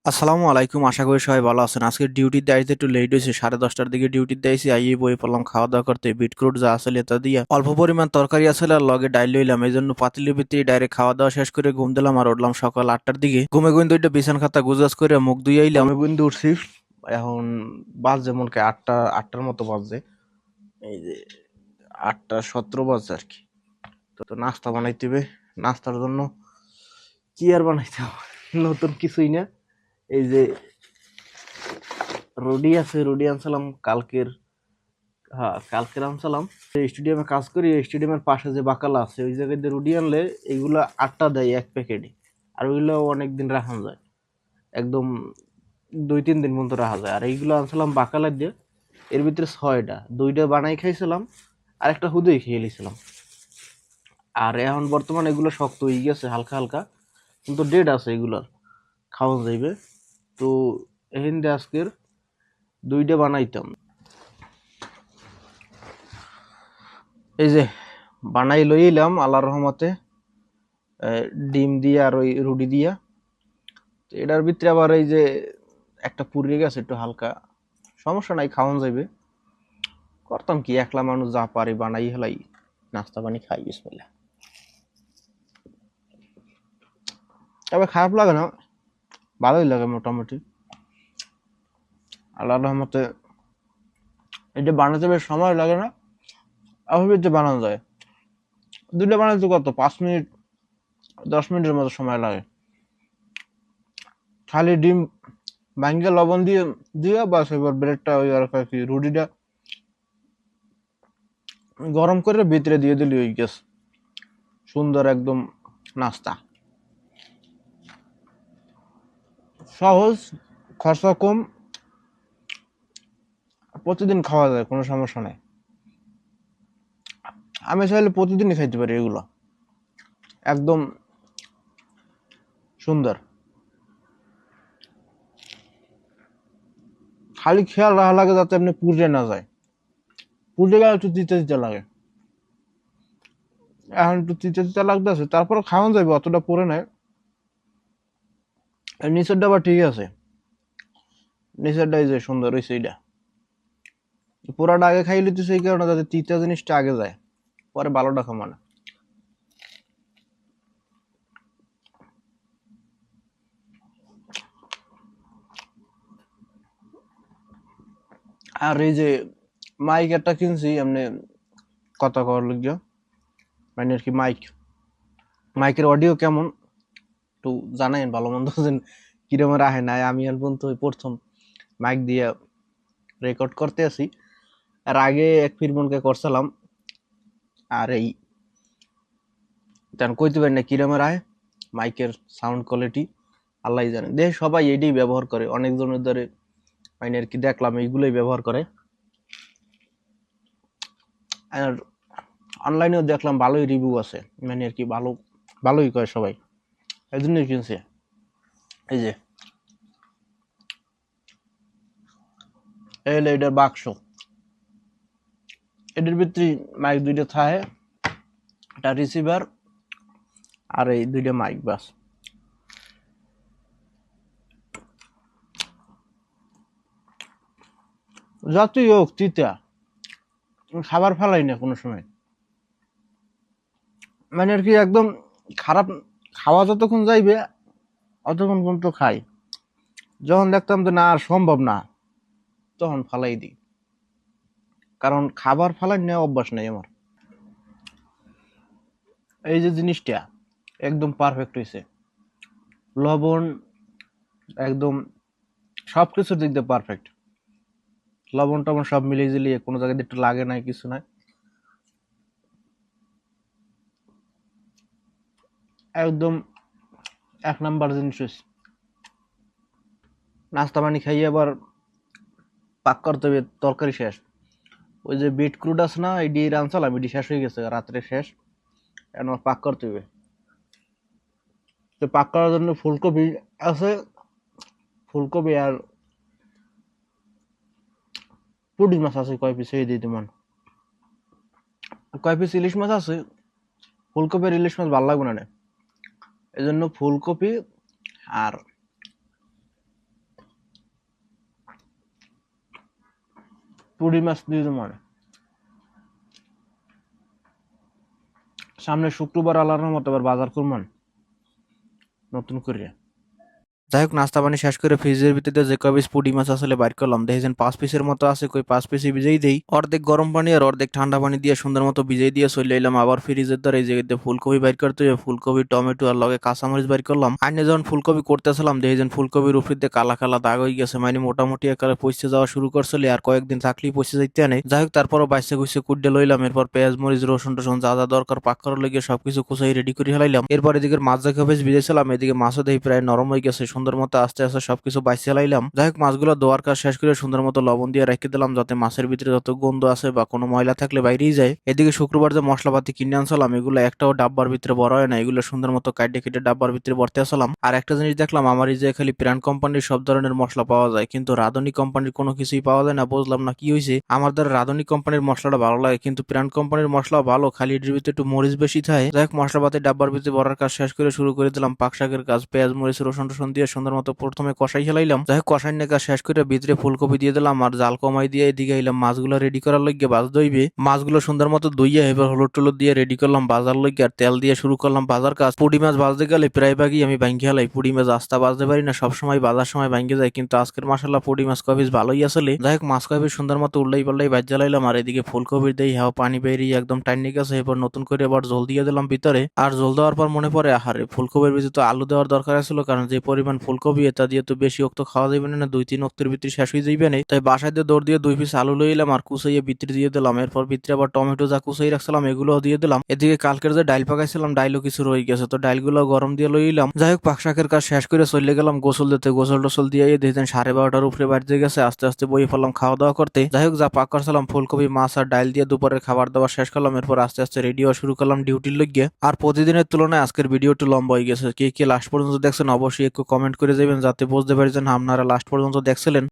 আসসালামু আলাইকুম, আশা করি সবাই ভালো আছেন। আজকে ডিউটিতে আইতে একটু লেট হয়েছে, 10:30টার দিকে ডিউটিতে আইসি। আইয়ে বই পড়লাম খাওয়া দাওয়া করতে। বিটক্রুট যা আসলে তা দিয়া অল্প পরিমাণ তরকারি আসলে আর লগে ডাইল লইলাম, এই জন্য পাতিলের ভিতরে ডাইরেক্ট খাওয়া দাওয়া শেষ করে ঘুম দিলাম আর উঠলাম সকাল 8টার দিকে। ঘুমে ঘুম দুইটা বিছান খাতা গুজাজ করে মুখ ধুয়ে আইলাম। ঘুমে ঘুম উঠছি, এখন বাজে মনে হয় আটটার মতো বাজে। এই যে 8:17 বাজে আর কি। তো নাস্তা বানাইতে হবে। নাস্তার জন্য কি আর বানাইতে হবে, নতুন কিছুই না। এই যে রুডি আছে, রুডি আনছিলাম কালকের। হ্যাঁ, কালকের আনছিলাম। স্টেডিয়ামে কাজ করি, স্টেডিয়ামের পাশে যে বাকালা আছে ওই জায়গায় দিয়ে রুডি আনলে এইগুলো 8টা দেয় এক প্যাকেটে। আর ওইগুলো অনেকদিন রাখা যায়, একদম 2-3 দিন পর্যন্ত রাখা যায়। আর এইগুলো আনছিলাম বাকালা দিয়ে, এর ভিতরে 6টা, 2টা বানাই খাইছিলাম আর একটা হুদুই খেয়ে নিয়েছিলাম। আর এখন বর্তমানে এগুলো শক্ত হয়ে গেছে হালকা হালকা, কিন্তু ডেট আছে এগুলোর, খাওয়া যাইবে। তো এখান দিয়ে আজকের 2টা বানাইতাম। এই যে বানাই লইলাম আল্লাহর রহমতে, ডিম দিয়া আর ওই রুটি দিয়া। তো এটার ভিতরে আবার এই যে একটা পুড়িয়ে গেছে একটু হালকা, সমস্যা নাই, খাওয়ান যাইবে। করতাম কি, একলা মানুষ যা পারি বানাই হেলাই, নাস্তা পানি খাই বিসমিল্লাহ। তবে খারাপ লাগে না, ভালোই লাগে মোটামুটি আল্লাহর রহমতে। এটা বানাতে বেশ সময় লাগে না, অভাবে বানানো যায়। 2টা বানাতে কত, 5 মিনিট 10 মিনিটের মতো সময় লাগে। খালি ডিম ভাঙ্গে লবণ দিয়ে দিয়া বাস, এবার ব্রেডটা ওই আর কি রুটিটা গরম করে ভিতরে দিয়ে দিলি ওই গ্যাস, সুন্দর একদম নাস্তা। সহজ, খরচা কম, প্রতিদিন খাওয়া যায়, কোনো সমস্যা নাই। আমি চাইলে প্রতিদিনই খাইতে পারি এগুলো, একদম সুন্দর। খালি খেয়াল রাখা লাগে যাতে আপনি পুড়ে না যায়, পুড়ে গেলে একটু তিতে তিতে লাগে। এখন একটু তিতে তিতে লাগতেছে, তারপর খাওয়ান যাবে, অতটা পরে নাই। আর নিচের ডাবা ঠিক আছে, নিচের ডাই যে সুন্দর হয়েছে এইটা, পুরাটা আগে খাই লিতেছে এই কারণে যাতে তিতা জিনিসটা আগে যায়, পরে ভালোটা খামা না। আর এই যে মাইক একটা কিনছি এমনি কথা কওয়ার লিগা, মানে আর কি মাইকের অডিও কেমন একটু জানাইন ভালো মন্দ, কিরকম রাহে নাই। আমি আর পর্যন্ত ওই প্রথম মাইক দিয়ে রেকর্ড করতে আছি। আর আগে এক ফিরমনকে করছিলাম, আর এই তেন কইতে পারি না কিরকম রাহে মাইকের সাউন্ড কোয়ালিটি, আল্লাহ জানে। দেখ সবাই এটাই ব্যবহার করে, অনেকজনের ধরে মানে আর কি দেখলাম এইগুলোই ব্যবহার করে। আর অনলাইনেও দেখলাম ভালোই রিভিউ আছে, মানে আর কি ভালোই কয় সবাই, এই জন্যই কিনছে। এই যে এই হলো এটার বাক্স, এটার ভিতরে মাইক 2টা থাকে, একটা রিসিভার আর এই 2টা মাইক, বাস। যতই হোক তিতা, খাবার ফেলাই না কোনো সময়, মানে আর কি একদম খারাপ। খাওয়া যতক্ষণ যাইবে অতক্ষণ পর্যন্ত খাই, যখন দেখতাম যে না আর সম্ভব না তখন ফালাই দিই, কারণ খাবার ফালাই নেওয়া অভ্যাস নেই আমার। এই যে জিনিসটা একদম পারফেক্ট হয়েছে, লবণ একদম সবকিছুর দিক দিয়ে পারফেক্ট, লবণ টবণ সব মিলিয়ে ঝিলিয়ে কোনো জায়গায় একটু লাগে নাই, কিছু নাই, একদম 1 নাম্বার জিনিস হয়েছে। নাস্তা পানি খাইয়ে আবার পাক করতে হবে, তরকারি শেষ। ওই যে বিটক্রুট আছে না, এডি রানছিলাম, এডি শেষ হয়ে গেছে রাত্রে, শেষ। এখন আমার পাক করতে হবে। তো পাক করার জন্য ফুলকপি আছে, ফুলকপি আর পুঁটি মাছ আছে কয় পিস, এই দিয়ে তেমন কয় পিস ইলিশ মাছ আছে। ফুলকপির ইলিশ মাছ ভালো লাগবে না, এই জন্য ফুলকপি আর পুঁটি মাছ দিয়ে দেবো মানে সামনে শুক্রবার আলার মতো আবার বাজার করবেন নতুন করে। যাই হোক নাস্তা পানি শেষ করে ফ্রিজের ভিতরে যে কয় পিস পুঁটি মাছ আসলে বাইর করলাম, দেখেছেন 5 পিসের মতো আছে, কই 5 পিসই ভিজেই দেই, অর্ধেক গরম পানি আর অর্ধেক ঠান্ডা পানি দিয়ে সুন্দর মতো ভিজেই দিয়ে চলে এলাম আবার ফ্রিজের দ্বারা এই জায়গাতে ফুলকপি বাইর করতে হবে। ফুলকপি টমেটো আর লগে কাঁচামরিচ বাইর করলাম। আইনে যখন ফুলকপি করতেছিলাম দেখেছেন ফুলকপির উপরে কালা কালা দাগ হয়ে গেছে, মানে মোটামুটি একারে পচে যাওয়া শুরু করছিল, আর কয়েকদিন থাকলেই পচে যাইতে নেই। যাই হোক তারপরও বাইসে কুইসে কুড্ডে লইলাম, এরপর পেঁয়াজ মরিচ রসুন টসুন যা যা দরকার পাক করার লেগে সবকিছু কুচাই রেডি করে ফেলাইলাম। এরপর এদিকে মাছ দেখা বেশ ভিজেছিলাম, এদিকে মাছও দেখি প্রায় নরম হয়ে গেছে, সুন্দর মতো আস্তে আস্তে সবকিছু বাইসে লাইলাম। যাই হোক মাছগুলো ধোয়ার কাজ শেষ করে সুন্দর মতো লবণ দিয়ে রেখে দিলাম, যাতে মাছের ভিতরে যত গন্ধ আছে বা কোনো ময়লা থাকলে বাইরেই যায়। এদিকে শুক্রবার যে মশলাপাতি কিনে আনছিলাম এগুলো একটাও ডাব্বার ভিতরে বড় হয় না, এগুলো সুন্দর মতো কাটে কেটে ডাব্বার ভিতরে ভরতে আসলাম। আর একটা জিনিস দেখলাম, আমার এই যে খালি প্রাণ কোম্পানির সব ধরনের মশলা পাওয়া যায়, কিন্তু রাঁধুনি কোম্পানির কোনো কিছুই পাওয়া যায় না। বুঝলাম না কি হয়েছে, আমার দ্বারা রাঁধুনি কোম্পানির মশলাটা ভালো লাগে, কিন্তু প্রাণ কোম্পানির মশলা ভালো, খালি এর ভিতরে একটু মরিচ বেশি থাকে। যাই হোক মশলাপাতি ডাব্বার ভিতরে ভরার কাজ শেষ করে শুরু করে দিলাম পাক শাকের কাজ। পেঁয়াজ মরিচ রসুন টসুন দিয়ে সুন্দর মতো প্রথমে কষাই খেলাইলাম। যাই হোক কষাই নেকা শেষ করে ভিতরে ফুলকপি দিয়ে দিলাম আর জাল কমাই দিয়ে এদিকে আইলাম মাছগুলো রেডি করার লইগে ভাজ দইবে। মাছগুলো সুন্দর মতো ধুইয়া এবার হলুদ টলুদ দিয়ে রেডি করলাম বাজার লইগে, আর তেল দিয়ে শুরু করলাম বাজার কাজ। পুঁটি মাছ ভাজতে গেলে প্রায় ভাগই আমি ভাঙ্গি হালাই, পুঁটি মাছ আস্তা ভাজতে পারি না, সবসময় বাজার সময় ভাঙ্গে যায়, কিন্তু আজকের মাসাল্লাহ পুঁটি মাছ কপিস ভালোই আসলে। যাই হোক মাছ কপিস সুন্দর মতো উল্লাই পাল্লাই ভাজ জ্বালাইলাম, আর এদিকে ফুলকপির দেই হাও পানি বেরিয়ে একদম টাইনি গেছে। এবার নতুন করে আবার জল দিয়ে দিলাম ভিতরে, আর জল দেওয়ার পর মনে পড়ে আহারে ফুলকপির ভিতরে তো আলু দেওয়ার দরকার ছিল, কারণ যে পরিমাণ ফুলকপি এটা দিয়ে তো বেশি অক্ত খাওয়া যাবে না, 2-3 অক্তের ভিতরে শেষ হয়ে যাইবে না। তাই বাসায় দিয়ে দৌড় দিয়ে 2 পিস আলু লইলাম আর কুচাইয়ে ভিতরে দিয়ে দিলাম। এরপর ভিতরে আবার টমেটো যা কুচাই রাখছিলাম এগুলো দিয়ে দিলাম। এদিকে কালকের যে ডাইল পাকাইছিলাম ডাইলও কিছু রয়ে গেছে, তো ডাইলগুলো গরম দিয়ে লইলাম। যাই হোক পাক শাকের কাজ শেষ করে চলে গেলাম গোসল দিতে। গোসল টোসল দিয়ে দেখতেন 12:30টার উপরে বাড়তে গেছে, আস্তে আস্তে বই ফেললাম খাওয়া দাওয়া করতে। যাই হোক যা পাক করছিলাম ফুলকপি মাছ আর ডাইল দিয়ে দুপুরের খাবার দাবার শেষ করলাম। এরপর আস্তে আস্তে রেডি হওয়া শুরু করলাম ডিউটির লইগে। আর প্রতিদিনের তুলনায় আজকের ভিডিও একটু লম্বা হয়ে গেছে, কে কে লাস্ট পর্যন্ত দেখছেন অবশ্যই একটু কমেন্ট করে যাবেন, যাতে বুঝতে পারি যে আপনারা লাস্ট পর্যন্ত দেখছিলেন।